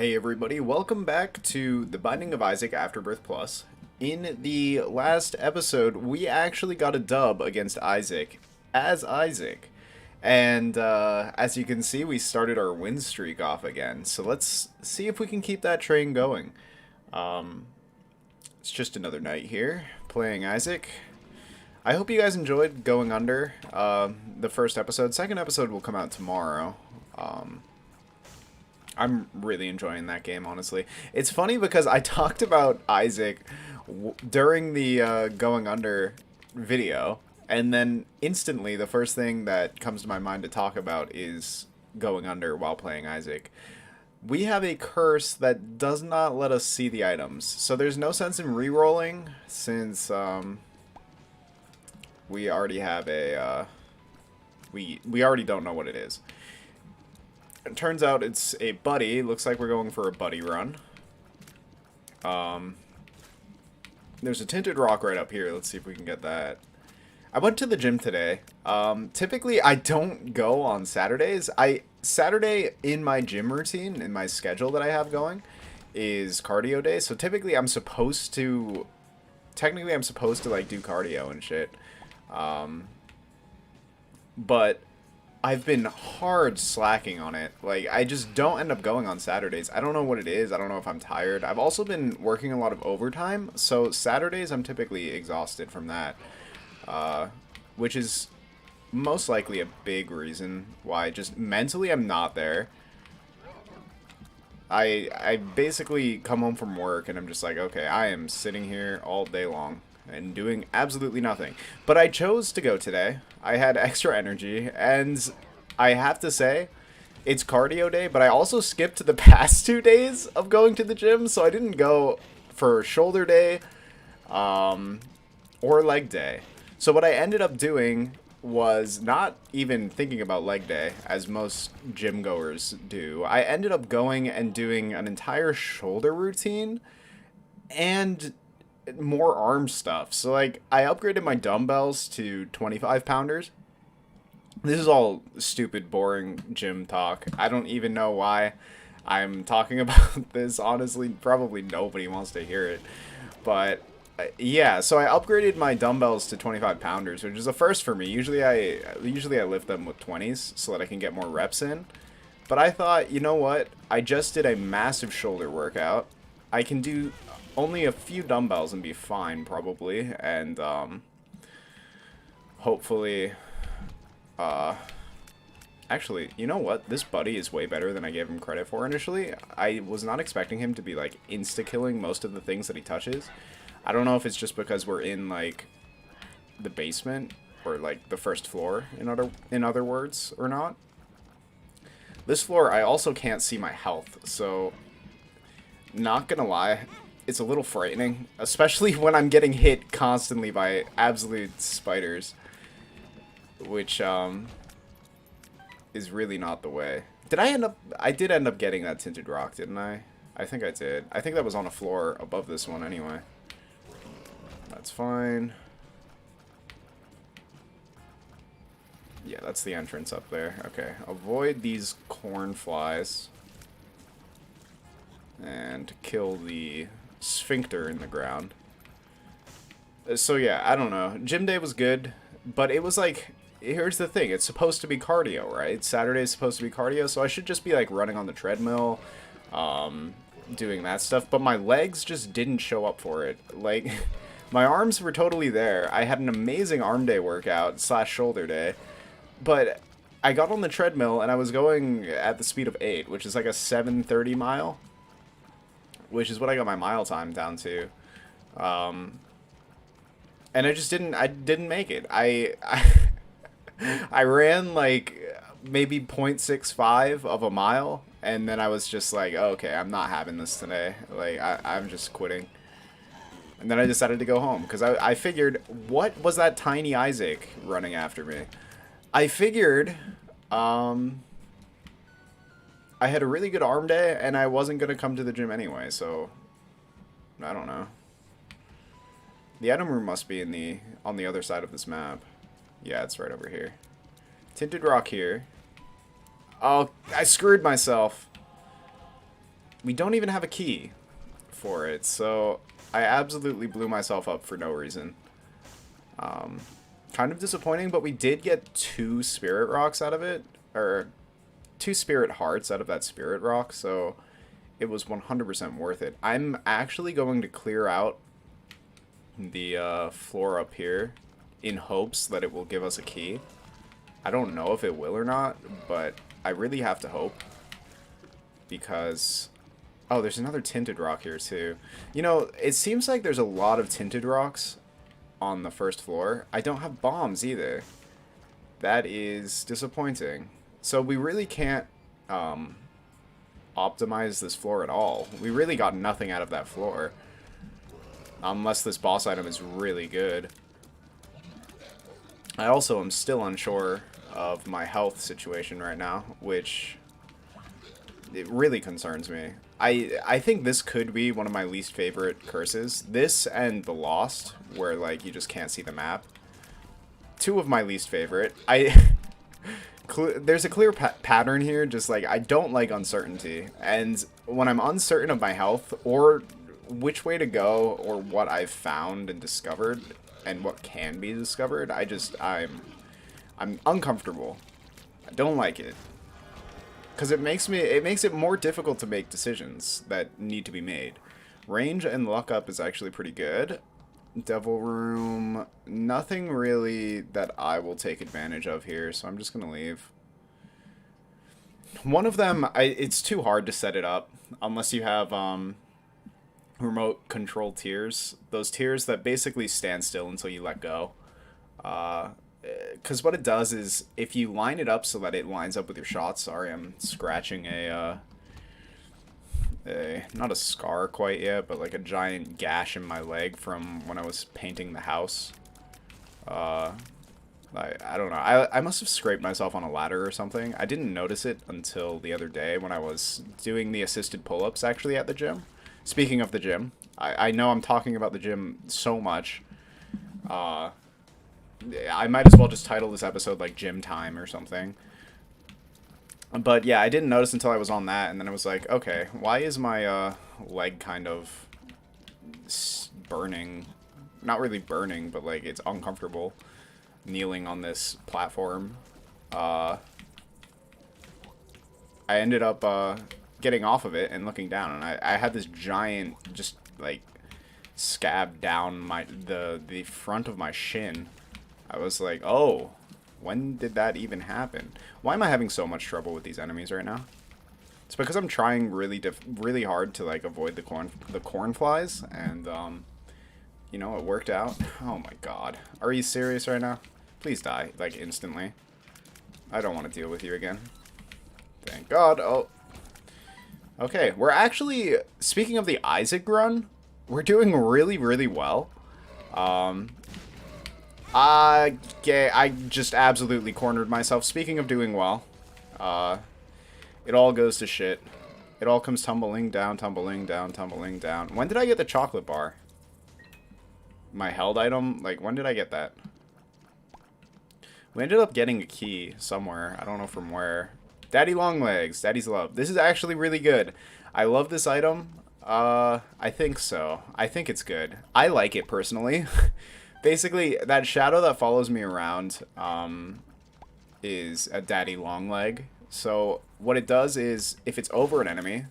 Hey everybody, welcome back to The Binding of Isaac Afterbirth Plus. In the last episode, we actually got a dub against Isaac as Isaac. And as you can see, we started our win streak off again. So let's see if we can keep that train going. It's just another night here, playing Isaac. I hope you guys enjoyed Going Under, the first episode. Second episode will come out tomorrow. I'm really enjoying that game, honestly. It's funny because I talked about Isaac during the Going Under video, and then instantly the first thing that comes to my mind to talk about is Going Under while playing Isaac. We have a curse that does not let us see the items, so there's no sense in re-rolling since we already have a we already don't know what it is. It turns out it's a buddy. Looks like we're going for a buddy run. There's a tinted rock right up here. Let's see if we can get that. I went to the gym today. Typically, I don't go on Saturdays. Saturday in my gym routine, in my schedule that I have going, is cardio day. So typically, I'm supposed to like do cardio and shit. But I've been hard slacking on it. Like, I just don't end up going on Saturdays. I don't know what it is. I don't know if I'm tired. I've also been working a lot of overtime, so Saturdays I'm typically exhausted from that. Which is most likely a big reason why just mentally I'm not there. I basically come home from work and I'm just like, okay, I am sitting here all day long and doing absolutely nothing. But I chose to go today. I had extra energy, and I have to say, it's cardio day, but I also skipped the past 2 days of going to the gym, so I didn't go for shoulder day or leg day. So what I ended up doing was not even thinking about leg day, as most gym goers do. I ended up going and doing an entire shoulder routine and more arm stuff. So like, I upgraded my dumbbells to 25 pounders. This is all stupid, boring gym talk. I don't even know why I'm talking about this. Honestly, probably nobody wants to hear it. But yeah, so I upgraded my dumbbells to 25 pounders, which is a first for me. Usually I lift them with 20s so that I can get more reps in. But I thought, you know what? I just did a massive shoulder workout. I can do only a few dumbbells and be fine, probably, and hopefully, actually, you know what? This buddy is way better than I gave him credit for initially. I was not expecting him to be, like, insta-killing most of the things that he touches. I don't know if it's just because we're in, like, the basement, or, like, the first floor, in other words, or not. This floor, I also can't see my health, so not gonna lie, it's a little frightening, especially when I'm getting hit constantly by absolute spiders, which is really not the way. I did end up getting that tinted rock, didn't I? I think I did. I think that was on a floor above this one anyway. That's fine. Yeah, that's the entrance up there. Okay, avoid these corn flies and kill the sphincter in the ground. So yeah, I don't know. Gym day was good, but it was like, here's the thing, it's supposed to be cardio, right? Saturday is supposed to be cardio, so I should just be like running on the treadmill, doing that stuff, but my legs just didn't show up for it. Like, my arms were totally there. I had an amazing arm day workout / shoulder day, but I got on the treadmill and I was going at the speed of 8, which is like a 7:30 mile. Which is what I got my mile time down to. And I just didn't make it. I ran like maybe 0.65 of a mile, and then I was just like, oh, okay, I'm not having this today. Like, I'm just quitting. And then I decided to go home, because I figured, what was that tiny Isaac running after me? I figured, I had a really good arm day, and I wasn't going to come to the gym anyway, so I don't know. The item room must be on the other side of this map. Yeah, it's right over here. Tinted rock here. Oh, I screwed myself. we don't even have a key for it, so I absolutely blew myself up for no reason. Kind of disappointing, but we did get 2 spirit rocks out of it, or 2 spirit hearts out of that spirit rock, so it was 100% worth it. I'm actually going to clear out the floor up here in hopes that it will give us a key. I don't know if it will or not, but I really have to hope, because... Oh, there's another tinted rock here, too. You know, it seems like there's a lot of tinted rocks on the first floor. I don't have bombs, either. That is disappointing. So we really can't optimize this floor at all. We really got nothing out of that floor. Unless this boss item is really good. I also am still unsure of my health situation right now, which... it really concerns me. I think this could be one of my least favorite curses. This and the Lost, where like you just can't see the map. 2 of my least favorite. There's a clear pattern here, just like I don't like uncertainty. And when I'm uncertain of my health, or which way to go, or what I've found and discovered, and what can be discovered, I'm uncomfortable. I don't like it. Because it makes it more difficult to make decisions that need to be made. Range and luck up is actually pretty good. Devil Room, nothing really that I will take advantage of here, so I'm just going to leave. One of them, it's too hard to set it up unless you have remote control tiers. Those tiers that basically stand still until you let go. Because what it does is, if you line it up so that it lines up with your shots... Sorry, I'm scratching not a scar quite yet, but like a giant gash in my leg from when I was painting the house. I don't know. I must have scraped myself on a ladder or something. I didn't notice it until the other day when I was doing the assisted pull-ups actually at the gym. Speaking of the gym, I know I'm talking about the gym so much. I might as well just title this episode like Gym Time or something. But yeah, I didn't notice until I was on that, and then I was like, okay, why is my leg kind of burning? Not really burning, but like it's uncomfortable kneeling on this platform. I ended up getting off of it and looking down, and I had this giant just like scab down the front of my shin. I was like, oh, when did that even happen? Why am I having so much trouble with these enemies right now? It's because I'm trying really hard to like avoid the corn flies, and you know, it worked out. Oh my god. Are you serious right now? Please die, like instantly. I don't want to deal with you again. Thank god. Oh. Okay, we're actually, speaking of the Isaac run, we're doing really well. I just absolutely cornered myself. Speaking of doing well, it all goes to shit. It all comes tumbling down, tumbling down, tumbling down. When did I get the chocolate bar? My held item? Like, when did I get that? We ended up getting a key somewhere. I don't know from where. Daddy Longlegs. Daddy's Love. This is actually really good. I love this item. I think so. I think it's good. I like it personally. Basically, that shadow that follows me around is a Daddy Longleg. So what it does is, if it's over an enemy,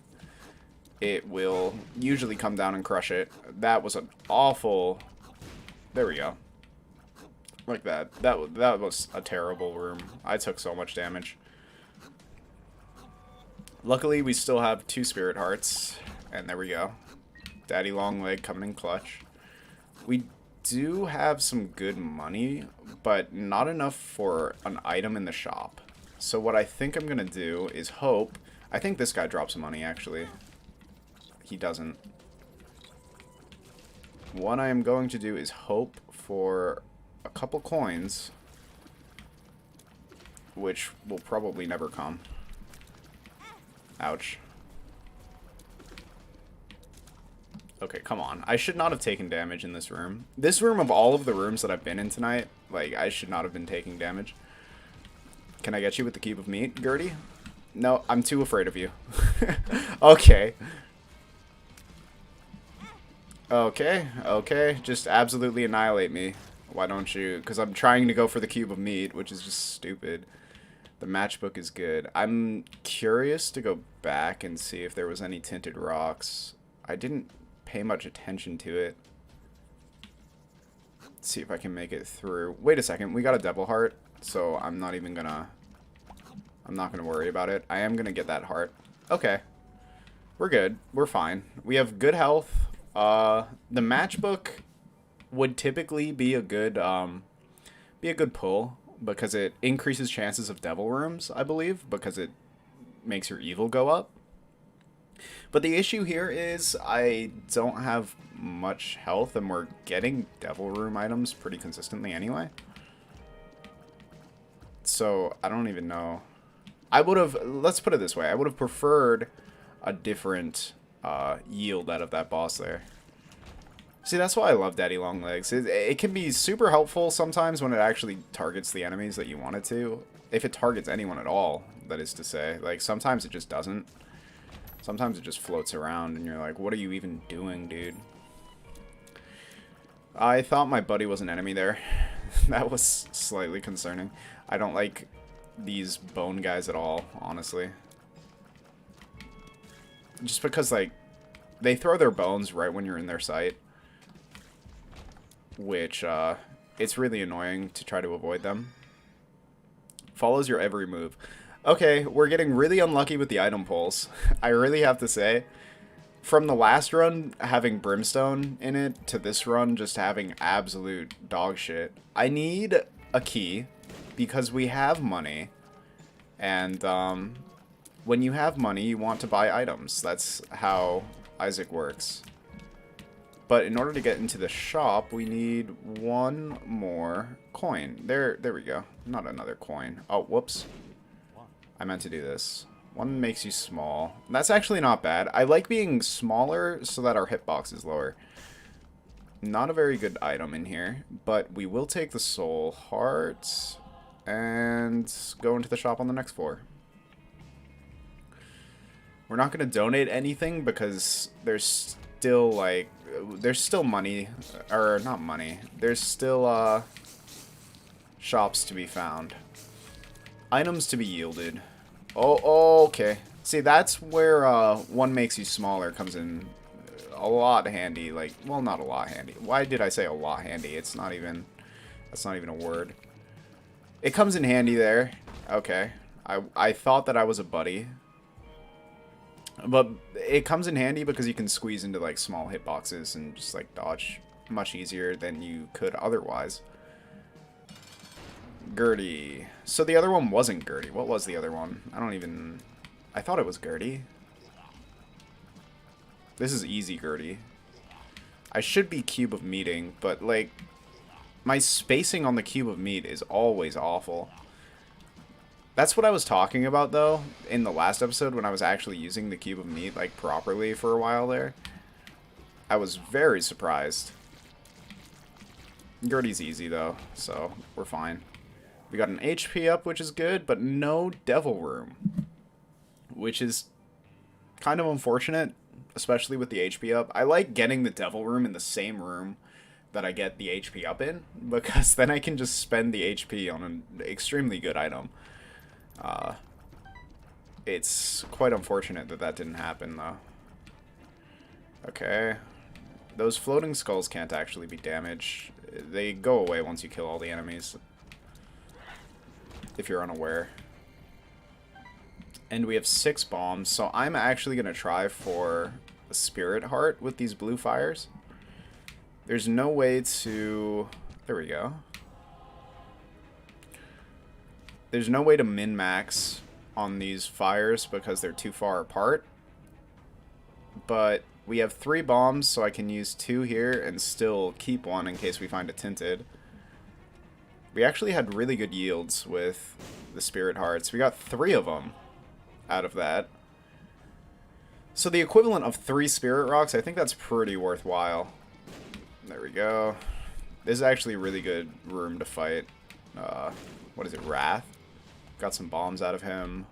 it will usually come down and crush it. That was an awful... There we go. Like that. That was a terrible room. I took so much damage. Luckily, we still have 2 spirit hearts. And there we go. Daddy Longleg coming in clutch. We do have some good money, but not enough for an item in the shop. So what I think I'm going to do is hope... I think this guy drops money, actually. He doesn't. What I am going to do is hope for a couple coins, which will probably never come. Ouch. Okay, come on. I should not have taken damage in this room. This room, of all of the rooms that I've been in tonight, like, I should not have been taking damage. Can I get you with the cube of meat, Gertie? No, I'm too afraid of you. Okay. Okay, okay. Just absolutely annihilate me. Why don't you? Because I'm trying to go for the cube of meat, which is just stupid. The matchbook is good. I'm curious to go back and see if there was any tinted rocks. I didn't pay much attention to it. Let's see if I can make it through. Wait a second. We got a devil heart, so I'm not even gonna... I'm not gonna worry about it. I am gonna get that heart. Okay. We're good. We're fine. We have good health. The matchbook would typically be a good pull because it increases chances of devil rooms, I believe, because it makes your evil go up. But the issue here is I don't have much health and we're getting devil room items pretty consistently anyway. So I don't even know. I would have, let's put it this way, I would have preferred a different yield out of that boss there. See, that's why I love Daddy Longlegs. It can be super helpful sometimes when it actually targets the enemies that you want it to. If it targets anyone at all, that is to say. Like, sometimes it just doesn't. Sometimes it just floats around and you're like, what are you even doing, dude? I thought my buddy was an enemy there. That was slightly concerning. I don't like these bone guys at all, honestly. Just because, like, they throw their bones right when you're in their sight. Which, it's really annoying to try to avoid them. Follows your every move. Okay, we're getting really unlucky with the item pulls. I really have to say. From the last run having brimstone in it to this run just having absolute dog shit. I need a key because we have money. And, when you have money, you want to buy items. That's how Isaac works. But in order to get into the shop, we need one more coin. There we go. Not another coin. Oh, whoops. I meant to do this. One makes you small. That's actually not bad. I like being smaller so that our hitbox is lower. Not a very good item in here, but we will take the soul heart and go into the shop on the next floor. We're not going to donate anything because there's still, like, there's still money, or not money, there's still, shops to be found. Items to be yielded. Oh, okay. See, that's where, one makes you smaller comes in a lot handy, like, well, not a lot handy. Why did I say a lot handy? It's not even, that's not even a word. It comes in handy there. Okay. I thought that I was a buddy. But it comes in handy because you can squeeze into, like, small hitboxes and just, like, dodge much easier than you could otherwise. Gertie. So the other one wasn't Gertie. What was the other one? I thought it was Gertie. This is easy Gertie. I should be cube of meating, but, like, my spacing on the cube of meat is always awful. That's what I was talking about, though, in the last episode when I was actually using the cube of meat, like, properly for a while there. I was very surprised. Gertie's easy, though, so we're fine. We got an HP up, which is good, but no devil room. Which is kind of unfortunate, especially with the HP up. I like getting the devil room in the same room that I get the HP up in, because then I can just spend the HP on an extremely good item. It's quite unfortunate that that didn't happen, though. Okay. Those floating skulls can't actually be damaged. They go away once you kill all the enemies. If you're unaware. And we have 6 bombs, so I'm actually going to try for a spirit heart with these blue fires. There's no way to... There we go. There's no way to min-max on these fires because they're too far apart. But we have 3 bombs, so I can use 2 here and still keep one in case we find a tinted. We actually had really good yields with the spirit hearts. We got 3 of them out of that. So the equivalent of 3 spirit rocks, I think that's pretty worthwhile. There we go. This is actually a really good room to fight. What is it, Wrath? Got some bombs out of him.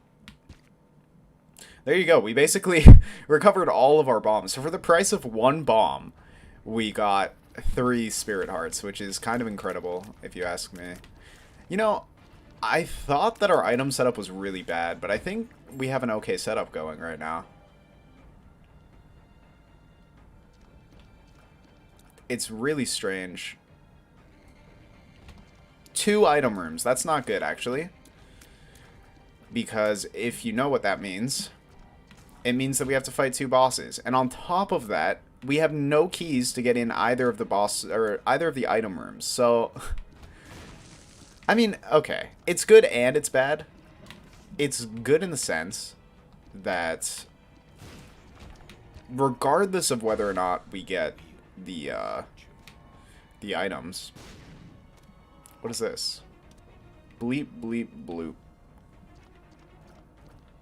There you go. We basically recovered all of our bombs. So for the price of 1 bomb, we got 3 spirit hearts, which is kind of incredible, if you ask me. You know, I thought that our item setup was really bad, but I think we have an okay setup going right now. It's really strange. 2 item rooms. That's not good, actually. Because if you know what that means, it means that we have to fight 2 bosses. And on top of that, we have no keys to get in either of the boss or either of the item rooms. So, I mean, okay. It's good and it's bad. It's good in the sense that regardless of whether or not we get the items. What is this? Bleep, bleep, bloop.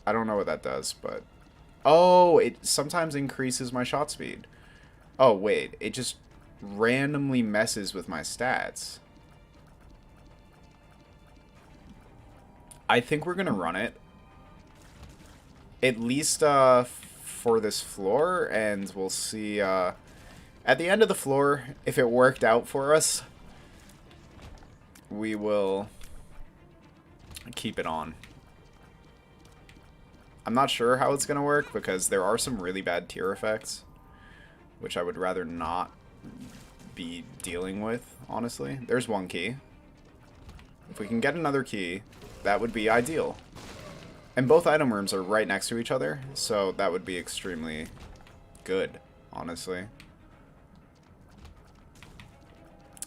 I don't know what that does, but... Oh, it sometimes increases my shot speed. Oh, wait. It just randomly messes with my stats. I think we're going to run it. At least for this floor, and we'll see... at the end of the floor, if it worked out for us, we will keep it on. I'm not sure how it's going to work because there are some really bad tier effects, which I would rather not be dealing with, honestly. There's 1 key. If we can get another key, that would be ideal. And both item rooms are right next to each other, so that would be extremely good, honestly.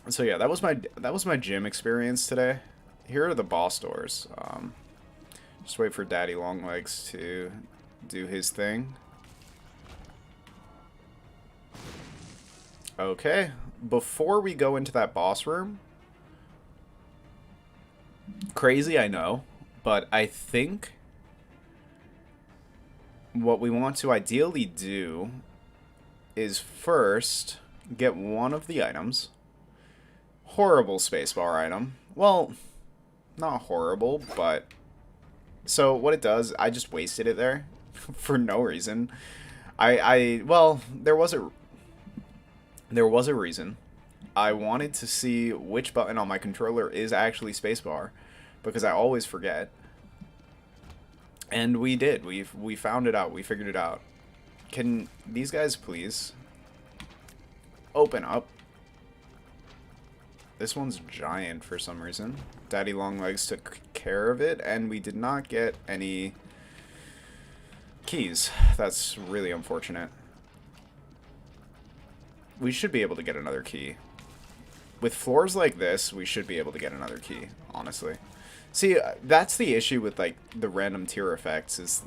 So yeah, that was my gym experience today. Here are the boss doors. Just wait for Daddy Longlegs to do his thing. Okay, before we go into that boss room, crazy I know, but I think what we want to ideally do is first get one of the items. Horrible spacebar item. Well, not horrible, but... So, what it does, I just wasted it there for no reason. Well, there was a reason. I wanted to see which button on my controller is actually spacebar, because I always forget. And we did. We found it out. We figured it out. Can these guys please open up? This one's giant for some reason. Daddy Longlegs took care of it, and we did not get any keys. That's really unfortunate. We should be able to get another key. With floors like this, we should be able to get another key, honestly. See, that's the issue with, like, the random tier effects, is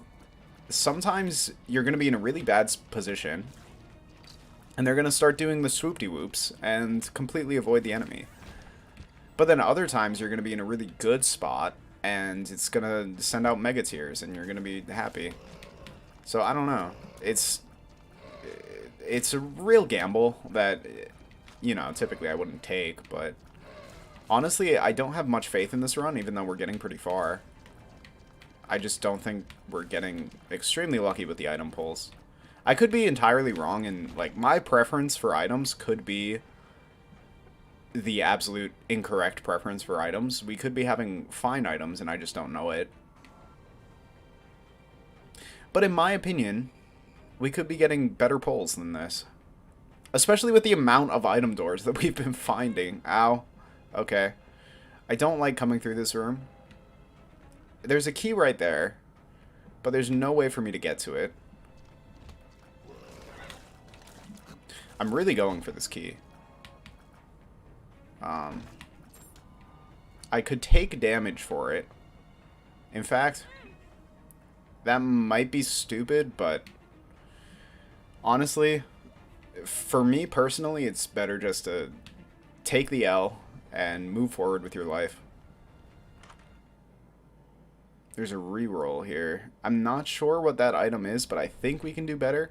sometimes you're going to be in a really bad position, and they're going to start doing the swoop-de-whoops and completely avoid the enemy. But then other times you're going to be in a really good spot, and it's going to send out mega tiers, and you're going to be happy. So, I don't know. It's a real gamble that, you know, typically I wouldn't take, but honestly, I don't have much faith in this run, even though we're getting pretty far. I just don't think we're getting extremely lucky with the item pulls. I could be entirely wrong, and, like, my preference for items could be the absolute incorrect preference for items. We could be having fine items, and I just don't know it. But in my opinion, we could be getting better pulls than this. Especially with the amount of item doors that we've been finding. Ow. Okay. I don't like coming through this room. There's a key right there, but there's no way for me to get to it. I'm really going for this key. I could take damage for it. In fact, that might be stupid, but honestly, for me personally, it's better just to take the L and move forward with your life. There's a reroll here. I'm not sure what that item is, but I think we can do better.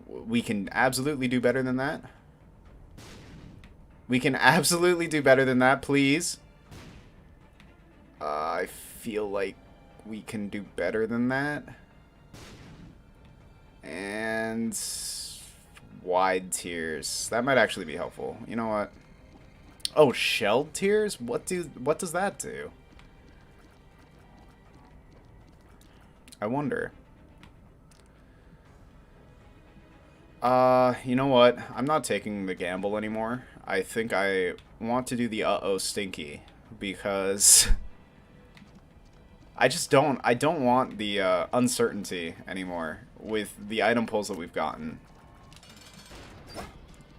We can absolutely do better than that. We can absolutely do better than that, please. I feel like we can do better than that. And... wide tears. That might actually be helpful. You know what? Oh, shelled tears? What does that do? I wonder. You know what? I'm not taking the gamble anymore. I think I want to do the uh-oh stinky because I don't want the uncertainty anymore with the item pulls that we've gotten.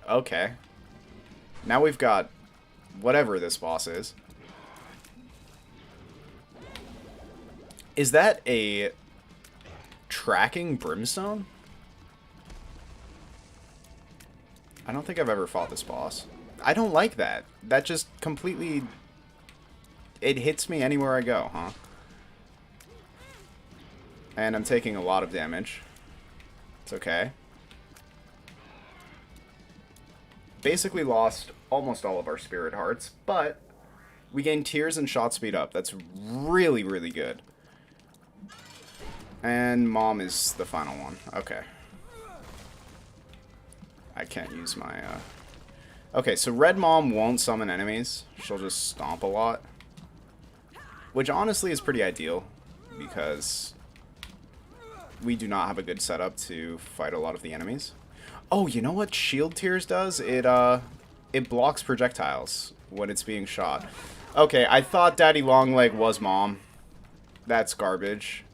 Okay. Now we've got whatever this boss is. Is that a tracking brimstone? I don't think I've ever fought this boss. I don't like that. That just completely... It hits me anywhere I go, huh? And I'm taking a lot of damage. It's okay. Basically lost almost all of our spirit hearts, but we gained tears and shot speed up. That's really, really good. And Mom is the final one. Okay. I can't use my, Okay, so Red Mom won't summon enemies. She'll just stomp a lot. Which honestly is pretty ideal, because we do not have a good setup to fight a lot of the enemies. Oh, you know what Shield Tears does? It blocks projectiles when it's being shot. Okay, I thought Daddy Longleg was Mom. That's garbage.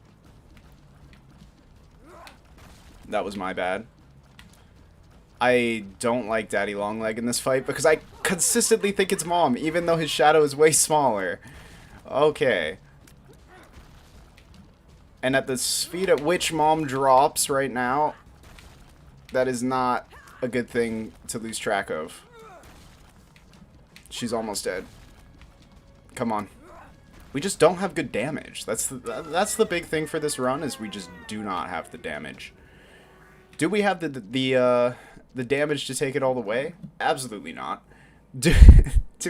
That was my bad. I don't like Daddy Longleg in this fight because I consistently think it's Mom, even though his shadow is way smaller. Okay. And at the speed at which Mom drops right now, that is not a good thing to lose track of. She's almost dead. Come on. We just don't have good damage. That's the big thing for this run, is we just do not have the damage. Do we have the damage to take it all the way? Absolutely not. Do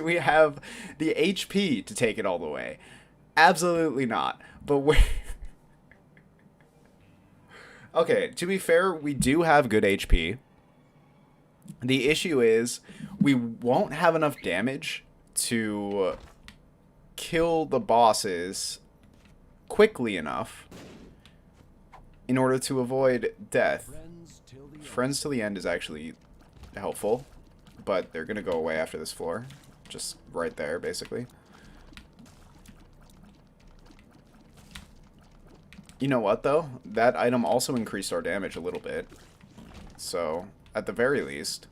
we have the HP to take it all the way? Absolutely not. But we're... Okay, to be fair, we do have good HP. The issue is we won't have enough damage to kill the bosses quickly enough in order to avoid death. Friends till the end is actually helpful, but they're gonna go away after this floor. Just right there, basically. You know what, though? That item also increased our damage a little bit. So, at the very least,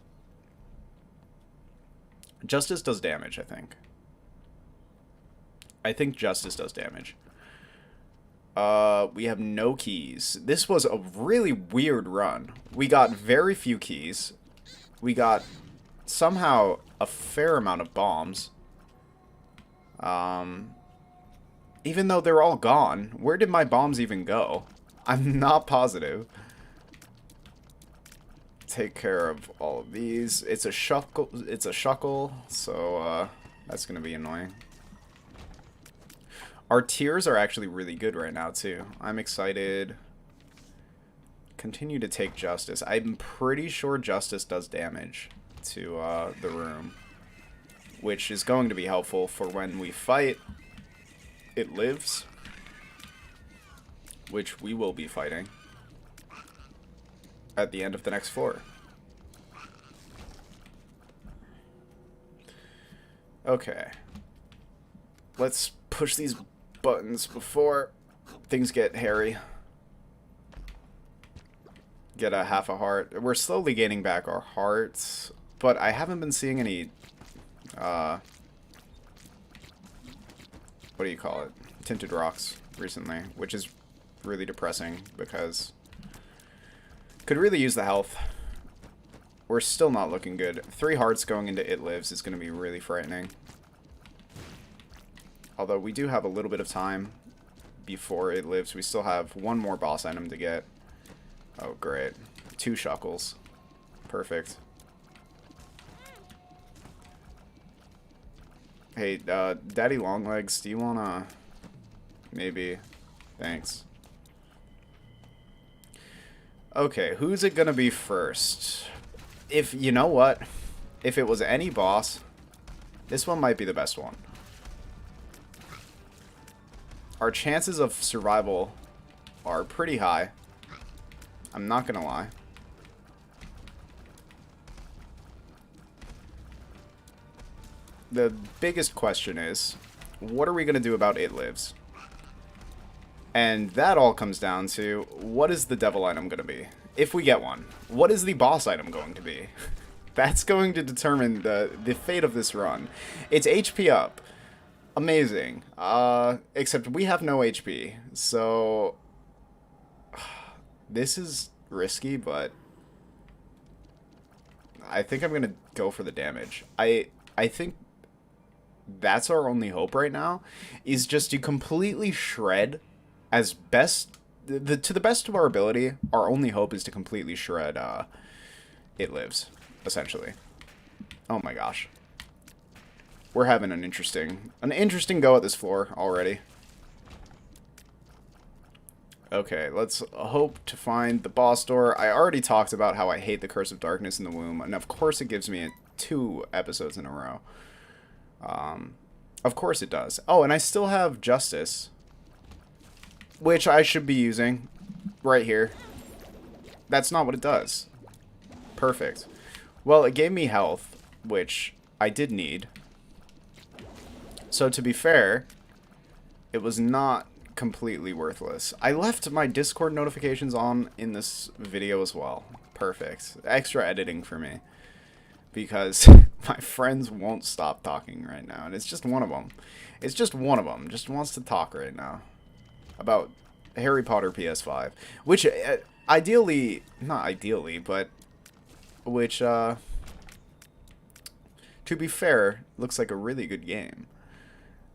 Justice does damage, I think. I think Justice does damage. We have no keys. This was a really weird run. We got very few keys. We got somehow a fair amount of bombs. Even though they're all gone, where did my bombs even go? I'm not positive. Take care of all of these. It's a shuckle, so that's gonna be annoying. Our tiers are actually really good right now, too. I'm excited. Continue to take Justice. I'm pretty sure Justice does damage to the room, which is going to be helpful for when we fight It Lives, which we will be fighting at the end of the next floor. Okay. Let's push these buttons before things get hairy. Get a half a heart. We're slowly gaining back our hearts, but I haven't been seeing any what do you call it? Tinted rocks recently, which is really depressing because could really use the health. We're still not looking good. 3 hearts going into It Lives is going to be really frightening. Although we do have a little bit of time before It Lives. We still have one more boss item to get. Oh, great. 2 shuckles. Perfect. Hey, Daddy Longlegs, do you wanna... Maybe. Thanks. Okay, who's it gonna be first? If, you know what? If it was any boss, this one might be the best one. Our chances of survival are pretty high. I'm not gonna lie. The biggest question is, what are we gonna do about It Lives? And that all comes down to, what is the devil item going to be? If we get one. What is the boss item going to be? That's going to determine the fate of this run. It's HP up. Amazing. Except we have no HP. So, this is risky, but I think I'm going to go for the damage. I think that's our only hope right now, is just to completely shred as best, to the best of our ability. Our only hope is to completely shred It Lives, essentially. Oh my gosh. We're having an interesting go at this floor already. Okay, let's hope to find the boss door. I already talked about how I hate the Curse of Darkness in the Womb, and of course it gives me 2 episodes in a row. Of course it does. Oh, and I still have Justice, which I should be using right here. That's not what it does. Perfect. Well, it gave me health, which I did need. So to be fair, it was not completely worthless. I left my Discord notifications on in this video as well. Perfect. Extra editing for me. Because my friends won't stop talking right now. And it's just one of them. It's just one of them. Just wants to talk right now. About Harry Potter PS5. Which, ideally... Not ideally, but... Which, to be fair, looks like a really good game.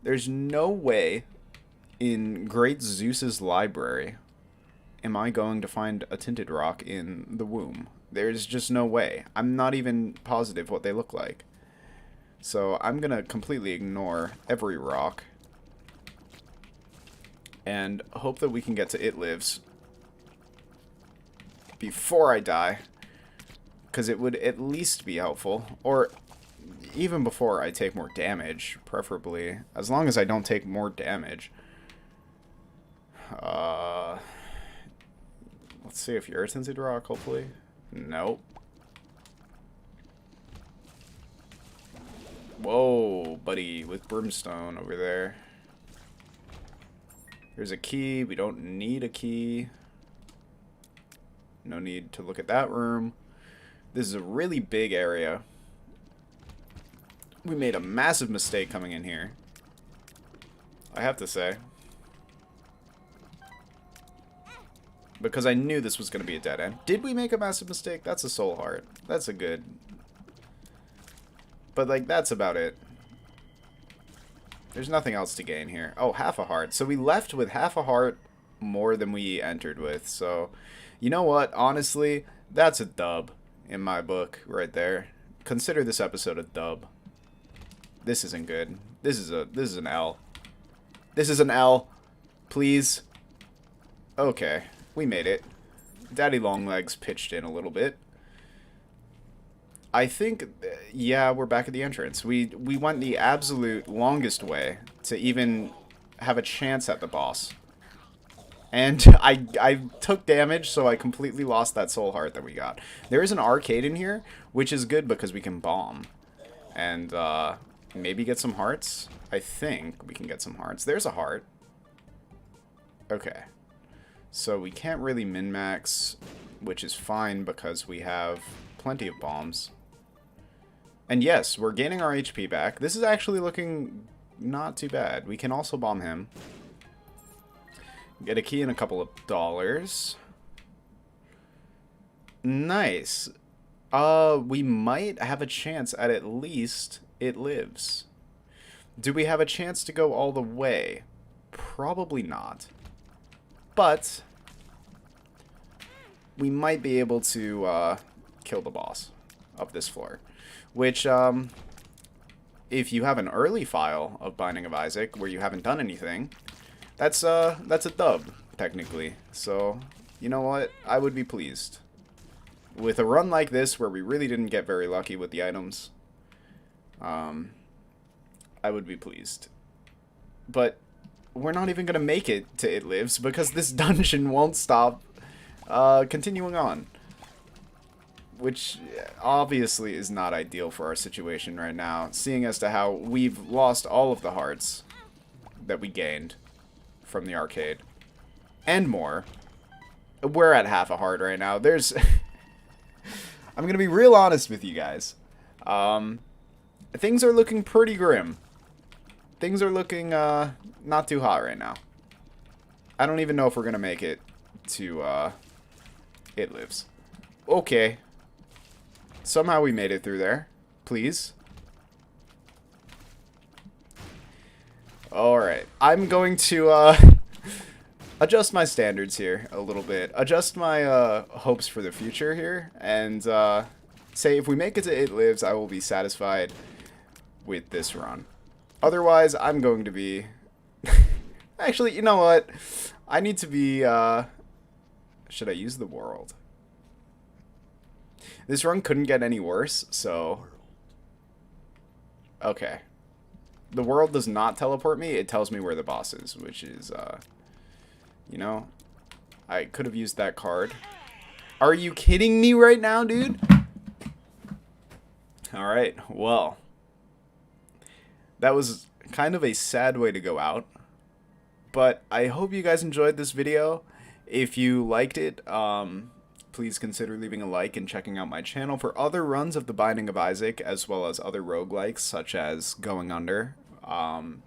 There's no way in Great Zeus's library am I going to find a tinted rock in the womb. There's just no way. I'm not even positive what they look like. So I'm going to completely ignore every rock and hope that we can get to It Lives before I die, because it would at least be helpful, or even before I take more damage, preferably, as long as I don't take more damage. Let's see if you're a tinted rock, hopefully. Nope. Whoa, buddy, with brimstone over there. Here's a key. We don't need a key. No need to look at that room. This is a really big area. We made a massive mistake coming in here, I have to say. Because I knew this was going to be a dead end. Did we make a massive mistake? That's a soul heart. That's a good... But, like, that's about it. There's nothing else to gain here. Oh, half a heart. So we left with half a heart more than we entered with. So, you know what? Honestly, that's a dub in my book right there. Consider this episode a dub. This isn't good. This is an L. This is an L. Please. Okay. We made it. Daddy Longlegs pitched in a little bit. I think, yeah, we're back at the entrance. We went the absolute longest way to even have a chance at the boss. And I took damage, so I completely lost that soul heart that we got. There is an arcade in here, which is good because we can bomb. And maybe get some hearts? I think we can get some hearts. There's a heart. Okay. So we can't really min-max, which is fine because we have plenty of bombs. And yes, we're gaining our HP back. This is actually looking not too bad. We can also bomb him. Get a key and a couple of dollars. Nice. We might have a chance at least It Lives. Do we have a chance to go all the way? Probably not. But we might be able to kill the boss of this floor. Which, if you have an early file of Binding of Isaac where you haven't done anything, that's a dub, technically. So, you know what? I would be pleased. With a run like this, where we really didn't get very lucky with the items, I would be pleased. But we're not even going to make it to It Lives, because this dungeon won't stop continuing on. Which obviously is not ideal for our situation right now, seeing as to how we've lost all of the hearts that we gained from the arcade. And more. We're at half a heart right now. There's... I'm going to be real honest with you guys. Things are looking pretty grim. Things are looking not too hot right now. I don't even know if we're going to make it to It Lives. Okay. Somehow we made it through there. Please. Alright. I'm going to adjust my standards here a little bit. Adjust my hopes for the future here. And say if we make it to It Lives, I will be satisfied with this run. Otherwise, I'm going to be... Actually, you know what? I need to be... Should I use the world? This run couldn't get any worse, so... Okay. The world does not teleport me, it tells me where the boss is, which is, you know, I could have used that card. Are you kidding me right now, dude? Alright, well. That was kind of a sad way to go out. But I hope you guys enjoyed this video. If you liked it, please consider leaving a like and checking out my channel for other runs of The Binding of Isaac, as well as other roguelikes, such as Going Under. And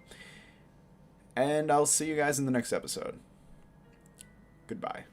I'll see you guys in the next episode. Goodbye.